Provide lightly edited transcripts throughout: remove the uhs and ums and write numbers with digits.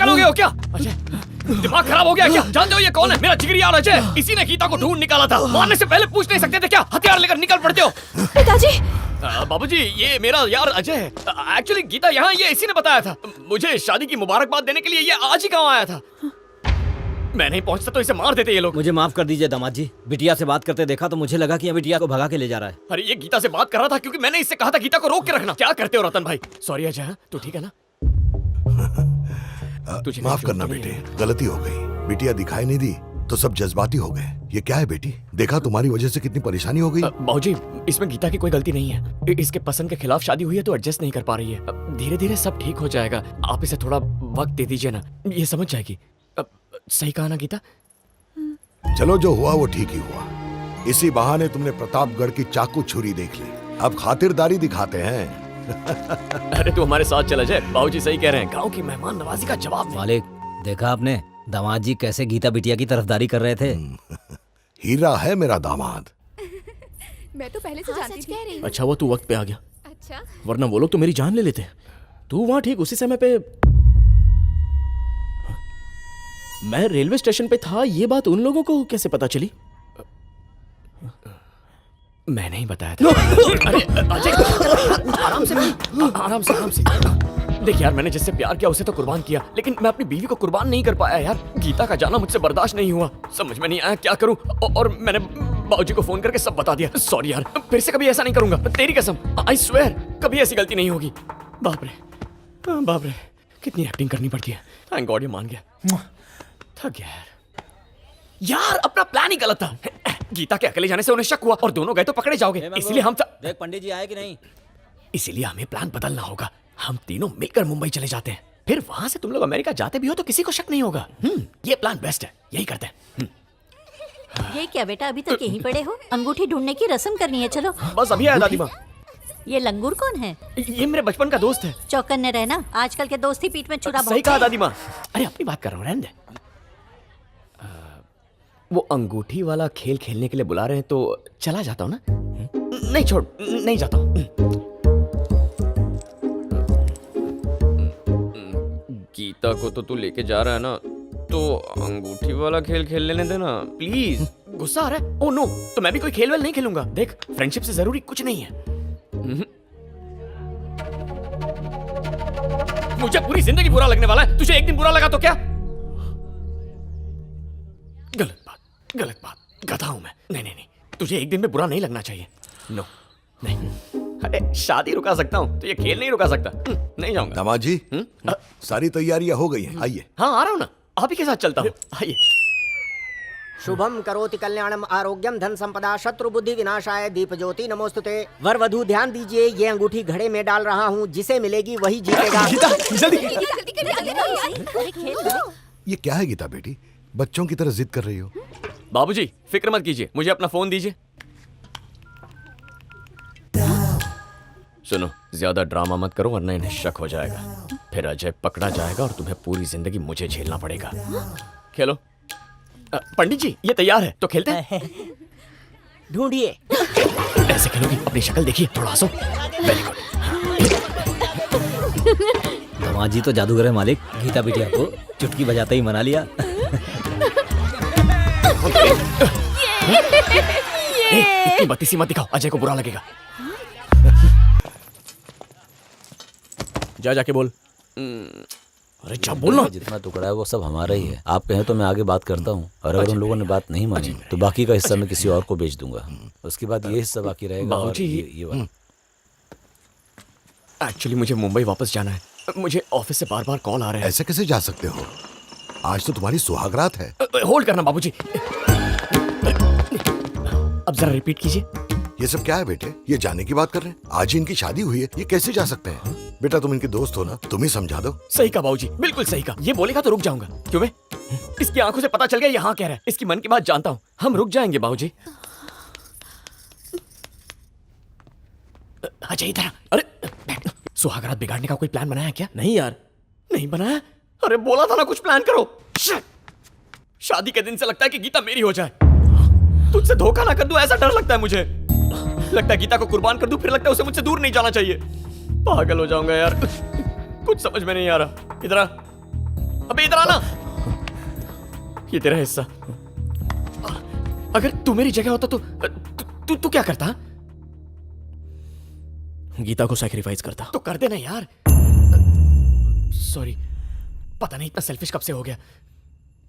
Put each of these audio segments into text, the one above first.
पागल हो गए हो क्या? अजय, दिमाग खराब हो गया क्या? जानते हो ये कौन है? मेरा जिगरी यार अजय। इसी ने गीता को ढूंढ निकाला था। मारने से पहले पूछ नहीं सकते थे क्या? हथियार लेकर निकल पड़ते हो। पिताजी, बाबूजी, ये मेरा यार अजय है। एक्चुअली गीता यहाँ ये इसी ने बताया था। मुझे शादी की मुबारकबाद देने के लिए ये आज ही गाँव आया था। मैं नहीं पहुंचता तो इसे मार देते ये लोग। मुझे माफ कर दीजिए दामाद जी, बिटिया से बात करते देखा तो मुझे लगा कि ये बिटिया को भगा के ले जा रहा है। अरे ये गीता से बात कर रहा था क्योंकि मैंने इससे कहा था गीता को रोक के रखना। क्या करते हो रतन भाई? सॉरी अजय, तू ठीक है ना? तुझे माफ करना बेटे, गलती हो गई। बिटिया दिखाई नहीं दी तो सब जज्बाती हो गए। ये क्या है बेटी? देखा तुम्हारी वजह से कितनी परेशानी हो गई। बाबूजी, इसमें गीता की कोई गलती नहीं है। इसके पसंद के खिलाफ शादी हुई है तो एडजस्ट नहीं कर पा रही है। धीरे धीरे सब ठीक हो जाएगा। आप इसे थोड़ा वक्त दे दीजिए ना, ये समझ जाएगी। सही कहा ना गीता? चलो, जो हुआ वो ठीक ही हुआ। इसी बहाने तुमने प्रतापगढ़ की चाकू छुरी देख ली। अब खातिरदारी दिखाते हैं। अरे तू हमारे साथ चला जाए। बाबूजी सही कह रहे हैं, गांव की मेहमान नवाजी का जवाब नहीं। मालिक, देखा आपने दामाद जी कैसे गीता बिटिया की तरफदारी कर रहे थे। हीरा है मेरा दामाद। मैं तो पहले से जानती थी। अच्छा वो तू वक्त पे आ गया, अच्छा, वरना वो लोग तो मेरी जान ले लेते। तू वहां ठीक उसी समय पे। मैं रेलवे स्टेशन पे था, ये बात उन लोगों को कैसे पता चली? मैंने ही बताया था। अरे अजय, आराम से आराम से आराम से। देख यार, मैंने जिससे प्यार किया उसे तो कुर्बान किया, लेकिन मैं अपनी बीवी को कुर्बान नहीं कर पाया यार। गीता का जाना मुझसे बर्दाश्त नहीं हुआ। समझ में नहीं आया क्या करूं, और मैंने बाबूजी को फोन करके सब बता दिया। सॉरी यार, फिर से कभी ऐसा नहीं करूंगा, तेरी कसम। आई स्वेयर, कभी ऐसी गलती नहीं होगी। बाप रे, कितनी एक्टिंग करनी पड़ती है। थैंक गॉड ये मान गया। थक गया यार, अपना प्लान ही गलत था। गीता के अकेले जाने से उन्हें शक हुआ और दोनों गए तो पकड़े जाओगे, इसलिए हम देख पंडित जी आए कि नहीं। इसीलिए हमें प्लान बदलना होगा। हम तीनों मिलकर मुंबई चले जाते हैं, फिर वहां से तुम लोग अमेरिका जाते भी हो तो किसी को शक नहीं होगा। ये प्लान बेस्ट है, यही करते हैं। ये क्या बेटा, अभी तक यहीं पड़े हो? अंगूठी ढूंढने की रस्म करनी है, चलो। बस अभी आया दादी माँ। ये लंगूर कौन है? ये मेरे बचपन का दोस्त है। चौकन्ने रहना, आजकल के दोस्ती पीठ में छुरा। सही कहा दादी माँ। अरे अपनी बात कर रहा हूँ, रहने दे। वो अंगूठी वाला खेल खेलने के लिए बुला रहे हैं तो चला जाता हूँ ना। नहीं छोड़, नहीं जाता हूँ। गीता को तो तू लेके जा रहा है ना, तो अंगूठी वाला खेल खेल लेने देना प्लीज। गुस्सा आ रहा है? ओह नो, तो मैं भी कोई खेल वेल नहीं खेलूंगा। देख, फ्रेंडशिप से जरूरी कुछ नहीं है। मुझे पूरी जिंदगी बुरा लगने वाला है, तुझे एक दिन बुरा लगा तो क्या? गलत बात, गधा हूं मैं। नहीं, तुझे एक दिन में बुरा नहीं लगना चाहिए। नो, नहीं। अरे शादी रुका सकता हूँ तो ये खेल नहीं रुका सकता। नहीं जाऊंगा। दामाद जी, सारी तैयारियां हो गई हैं, आइए। हाँ आ रहा हूँ ना, आप ही के साथ चलता हूँ, आइए। शुभम करोति कल्याणम आरोग्यम धन संपदा शत्रु बुद्धि विनाशाय दीप ज्योति नमोस्तुते। वर वधू ध्यान दीजिए, ये अंगूठी घड़े में डाल रहा हूँ, जिसे मिलेगी वही जीतेगा। ये क्या है गीता बेटी, बच्चों की तरह जिद कर रही हो? बाबूजी फिक्र मत कीजिए, मुझे अपना फोन दीजिए। सुनो, ज्यादा ड्रामा मत करो वरना इन्हें शक हो जाएगा। फिर अजय पकड़ा जाएगा और तुम्हें पूरी जिंदगी मुझे झेलना पड़ेगा। खेलो। पंडित जी ये तैयार है तो खेलते हैं। ढूंढिए। ऐसे खेलोगी? अपनी शक्ल देखिए, थोड़ा हंसो। Very good. दामाद जी तो जादूगर है मालिक, गीता बिटिया को चुटकी बजाते ही मना लिया। इतनी बत्तीसी मत दिखाओ, अजय को बुरा लगेगा। जाके बोल। अरे क्या बोलना? जितना टुकड़ा है वो सब हमारा ही है। आप कहें तो मैं आगे बात करता हूँ, और अगर उन लोगों ने बात नहीं मानी तो बाकी का हिस्सा मैं किसी और को बेच दूंगा। उसके बाद ये हिस्सा बाकी रहेगा। बाबूजी, ये वाला। एक्चुअली मुझे मुंबई वापस जाना है। मुझे ऑफिस से बार बार कॉल आ रहे हैं। ऐसे कैसे जा सकते हो? आज तो तुम्हारी सुहागरात है। होल्ड करना बाबूजी। अब जरा रिपीट कीजिए। ये सब क्या है बेटे? ये जाने की बात कर रहे हैं? आज ही इनकी शादी हुई है, ये कैसे जा सकते हैं? बेटा तुम इनके दोस्त हो ना, तुम ही समझा दो। सही कहा बाबूजी, बिल्कुल सही कहा। ये बोलेगा तो रुक जाऊंगा। क्यों मैं? इसकी आंखों से पता चल गया यहाँ कह रहा है। इसकी मन की बात जानता हूँ। हम रुक जाएंगे बाबूजी। अजय इधर। अरे सुहागरात बिगाड़ने का कोई प्लान बनाया क्या? नहीं यार, नहीं बनाया? अरे बोला था ना कुछ प्लान करो। शादी के दिन से लगता है कि गीता मेरी हो जाए। तुझसे धोखा ना कर दूं ऐसा डर लगता है मुझे। लगता है गीता को कुर्बान कर दूं, फिर लगता है उसे मुझसे दूर नहीं जाना चाहिए। पागल हो जाऊंगा यार, कुछ समझ में नहीं आ रहा। इधर आ। अबे इधर आना। ये तेरा हिस्सा। अगर तू मेरी जगह होता तो तू क्या करता? गीता को सैक्रिफाइस करता। तो कर देना यार। सॉरी, पता नहीं इतना सेल्फिश कब से हो गया।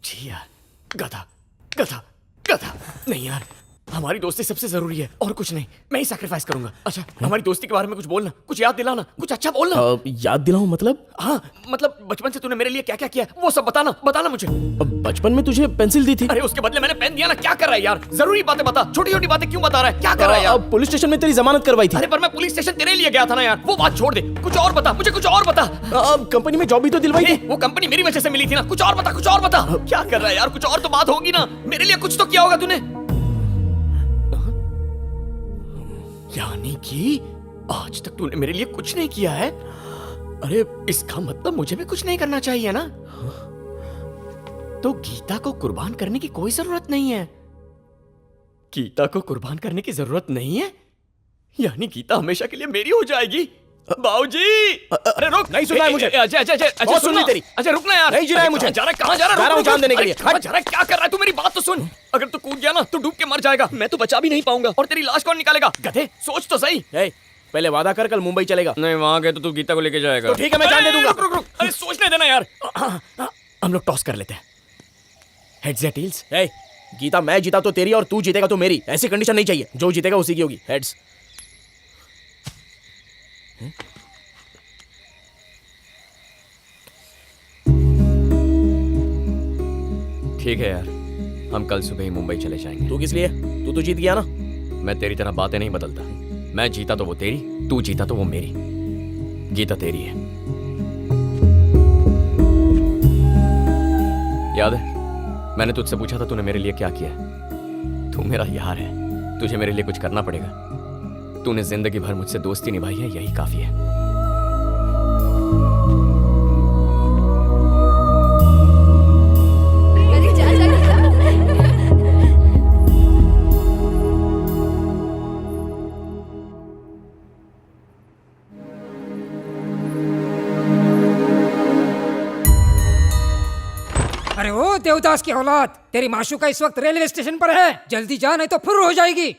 जी यार, गधा गधा गधा। नहीं यार, हमारी दोस्ती सबसे जरूरी है और कुछ नहीं। मैं ही सैक्रिफाइस करूंगा। अच्छा, हमारी दोस्ती के बारे में कुछ बोलना, कुछ याद दिलाना, कुछ अच्छा बोलना। याद दिलाऊं मतलब? हाँ, मतलब बचपन से तूने मेरे लिए क्या क्या किया वो सब बताना मुझे। बचपन में तुझे पेंसिल दी थी। अरे उसके बदले मैंने पेन दिया ना। क्या कर रहा है यार? जरूरी बातें बता, छोटी छोटी बातें क्यों बता रहा है? क्या कर रहा है यार? पुलिस स्टेशन में तेरी जमानत करवाई थी। अरे पर मैं पुलिस स्टेशन तेरे लिए गया था ना यार। वो बात छोड़ दे, कुछ और बता, मुझे कुछ और बता। कंपनी में जॉब भी तो दिलवाई थी। वो कंपनी मेरी वजह से मिली थी ना। कुछ और बता, कुछ और बता। क्या कर रहा है यार? कुछ और तो बात होगी ना। मेरे लिए कुछ तो किया होगा तूने। यानी कि आज तक तूने मेरे लिए कुछ नहीं किया है। अरे इसका मतलब मुझे भी कुछ नहीं करना चाहिए ना। तो गीता को कुर्बान करने की कोई जरूरत नहीं है। गीता को कुर्बान करने की जरूरत नहीं है, यानी गीता हमेशा के लिए मेरी हो जाएगी। बाबूजी, अरे रुक। नहीं सुनना है मुझे। अजय अजय अजय अजय, सुन ली तेरी। अजय रुकना यार। नहीं जीना है मुझे। जा रहा है? कहाँ जा रहा है? जा रहा हूँ जान देने के लिए। कहाँ जा रहा है? क्या कर रहा है तू? मेरी बात तो सुन। अगर तू कूद गया ना तो डूब के मर जाएगा। मैं तो बचा भी नहीं पाऊंगा। और तेरी लाश कौन निकालेगा? गधे, सोच तो सही। पहले वादा कर, कल मुंबई चलेगा। नहीं, वहां गए तो तू गीता को लेके जाएगा। तो ठीक है, मैं जान दे दूंगा। रुक रुक रुक। अरे सोचने देना यार। हम लोग टॉस कर लेते हैं। हेड्स या टेल्स? गीता मैं जीता तो तेरी और तू जीतेगा तो मेरी। ऐसी कंडीशन नहीं चाहिए। जो जीतेगा उसी की होगी। हेड्स। ठीक है यार, हम कल सुबह ही मुंबई चले जाएंगे। तू किस लिए? तू तो जीत गया ना। मैं तेरी तरह बातें नहीं बदलता। मैं जीता तो वो तेरी, तू जीता तो वो मेरी। गीता तेरी है। याद है मैंने तुझसे पूछा था तूने मेरे लिए क्या किया? तू मेरा यार है, तुझे मेरे लिए कुछ करना पड़ेगा। तूने जिंदगी भर मुझसे दोस्ती निभाई है, यही काफी है। अरे ओ देवदास की औलाद, तेरी माशूका इस वक्त रेलवे स्टेशन पर है। जल्दी जा नहीं तो फुर्र हो जाएगी।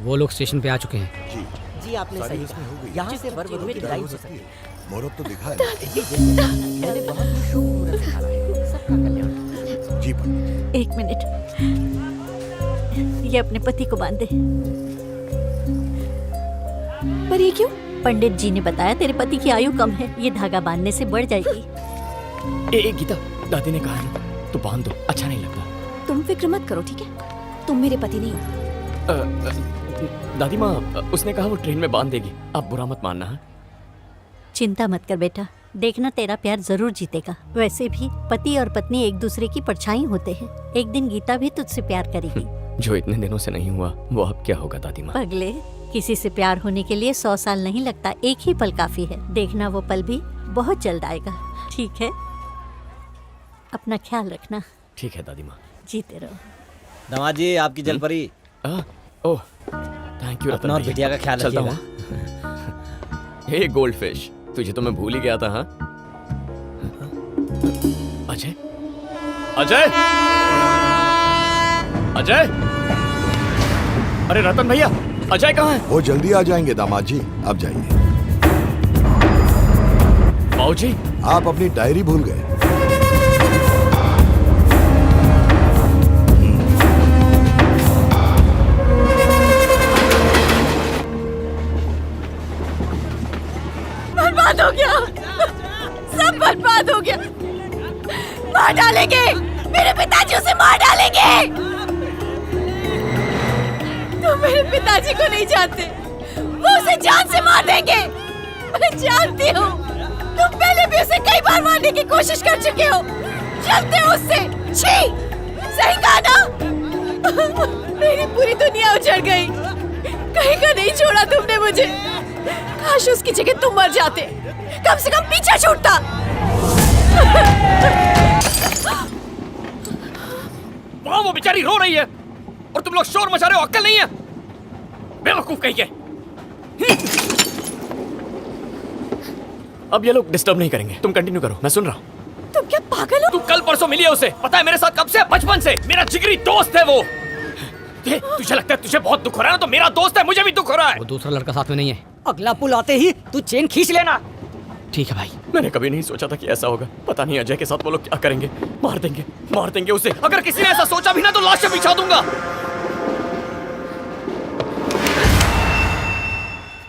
वो लोग स्टेशन पे आ चुके हैं। जी आपने सही कहा। यहाँ से वर वधू की विदाई हो सकती है। मुहूर्त तो दिखा है। मैंने बहुत ही शुभ मुहूर्त निकाला है। सबका कल्याण। जी पंडित। एक मिनट, ये अपने पति को बांध दे। पर ये क्यों? पंडित जी ने बताया तेरे पति की आयु कम है, ये धागा बांधने से बढ़ जाएगी। ए गीता, दादी ने कहा है ना, तो बांध दो, अच्छा नहीं लगता। तुम फिक्र मत करो, ठीक है? तुम मेरे पति नहीं हो। दादी माँ, उसने कहा वो ट्रेन में बांध देगी। आप बुरा मत मानना। है चिंता मत कर बेटा, देखना तेरा प्यार जरूर जीतेगा। वैसे भी पति और पत्नी एक दूसरे की परछाई होते हैं। एक दिन गीता भी तुझसे प्यार करेगी। जो इतने दिनों से नहीं हुआ वो अब क्या होगा दादी माँ? पगले, किसी से प्यार होने के लिए 100 साल नहीं लगता, एक ही पल काफी है। देखना वो पल भी बहुत जल्द आएगा। ठीक है, अपना ख्याल रखना। ठीक है दादी माँ। जीते रहो। दामाद जी, आपकी जलपरी। Oh thank you. अपना और बिटिया का ख्याल चलता रखिएगा। हूँ। हे गोल्ड फिश, तुझे तो मैं भूल ही गया था। हाँ अजय, अजय, अजय, अरे रतन भैया, अजय कहाँ है? वो जल्दी आ जाएंगे दामाद जी, आप जाइए। बाबूजी, आप अपनी डायरी भूल गए। बर्बाद हो गया, सब बर्बाद हो गया। मार डालेंगे, मेरे पिताजी उसे मार डालेंगे। तुम मेरे पिताजी को नहीं जानते, वो उसे जान से मार देंगे। मैं जानती हूँ, तुम पहले भी उसे कई बार मारने की कोशिश कर चुके हो। चलते हो उससे। छी, सही कहा ना? मेरी पूरी दुनिया उजड़ गई। कहीं का नहीं छोड़ा तुमने मुझे। काश उसकी जगह तुम मर जाते, कम से कम पीछे छूटता। वहां वो बेचारी रो रही है और तुम लोग शोर मचा रहे हो, अक्ल नहीं है? बेवकूफ कहीं के। अब ये लोग डिस्टर्ब नहीं करेंगे, तुम कंटिन्यू करो, मैं सुन रहा हूँ। तुम क्या पागल हो? तू कल परसों मिली है उसे, पता है मेरे साथ कब से? बचपन से, मेरा जिगरी दोस्त है वो। तुझे लगता है तुझे बहुत दुख हो रहा है ना? तो मेरा दोस्त है, मुझे भी दुख हो रहा है। वो दूसरा लड़का साथ में नहीं है। अगला पुल आते ही तू चेन खींच लेना। ठीक है भाई। मैंने कभी नहीं सोचा था कि ऐसा होगा। पता नहीं अजय के साथ वो लोग क्या करेंगे। मार देंगे उसे। अगर किसी ने ऐसा सोचा भी ना तो लाश से बिछा दूंगा।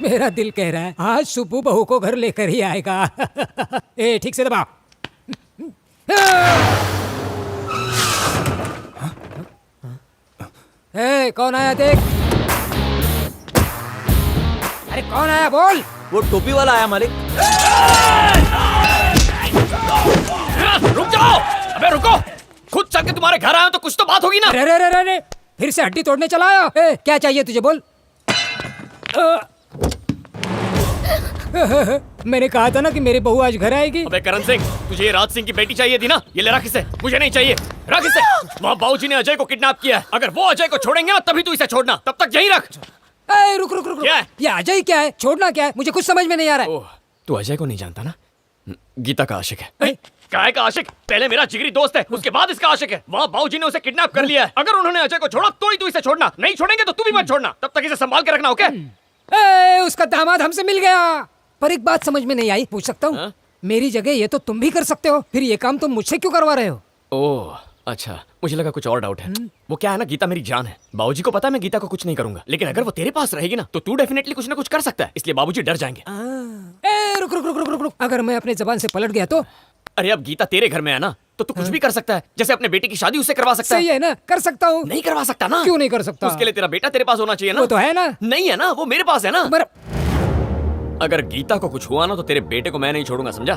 मेरा दिल कह रहा है आज सुब्बू बहू को घर लेकर ही आएगा। ए ठीक से दबा। ए कौन आया देख। अरे कौन आया बोल। वो टोपी वाला आया मालिक। रुक जाओ। अबे रुको, खुद चल के तुम्हारे घर आया तो कुछ तो बात होगी ना। अरे अरे अरे अरे फिर से हड्डी तोड़ने चला आया। ए, क्या चाहिए तुझे बोल। मैंने कहा था ना कि मेरी बहू आज घर आएगी। अबे करण सिंह, तुझे ये राज सिंह की बेटी चाहिए थी ना? ये ले रख इसे। मुझे नहीं चाहिए, रख इसे। वहाँ बाबूजी ने अजय को किडनैप किया है। अगर वो अजय को छोड़ेंगे ना तभी तू इसे छोड़ना, तब तक यहीं रख। ए, रुक रुक रुक रुक। क्या है? ये अजय क्या है, छोड़ना क्या है, मुझे कुछ समझ में नहीं आ रहा है। ओह, तू अजय को नहीं जानता ना? गीता का आशिक है। काय का आशिक? पहले मेरा जिगरी दोस्त है, उसके बाद इसका आशिक है। वहाँ बाबूजी ने उसे किडनैप कर लिया है। अगर उन्होंने अजय को छोड़ा तो ही तू इसे छोड़ना, नहीं छोड़ेंगे तो तू भी मत छोड़ना। तब तक इसे संभाल के रखना, ओके? उसका दामाद हमसे मिल गया। पर एक बात समझ में नहीं आई, पूछ सकता हूँ? मेरी जगह ये तो तुम भी कर सकते हो, फिर ये काम तुम मुझसे क्यों करवा रहे हो? ओह अच्छा, मुझे लगा कुछ और डाउट है। वो क्या है ना, गीता मेरी जान है। बाबूजी को पता है मैं गीता को कुछ नहीं करूंगा, लेकिन अगर वो तेरे पास रहेगी ना तो तू डेफिनेटली कुछ ना कुछ कर सकता है, इसलिए बाबूजी डर जाएंगे। रुक रुक रुक रुक रुक रुक। अगर मैं अपने जबान से पलट गया तो? अरे अब गीता तेरे घर में है ना, तो तू कुछ भी कर सकता है। जैसे अपने बेटे की शादी उससे करवा सकता सही है ना, कर सकता हूँ। नहीं करवा सकता ना? क्यों नहीं कर सकता? उसके लिए तेरा बेटा तेरे पास होना चाहिए ना। वो तो है ना। नहीं है ना, वो मेरे पास है ना। पर अगर गीता को कुछ हुआ ना तो तेरे बेटे को मैं नहीं छोड़ूंगा, समझा?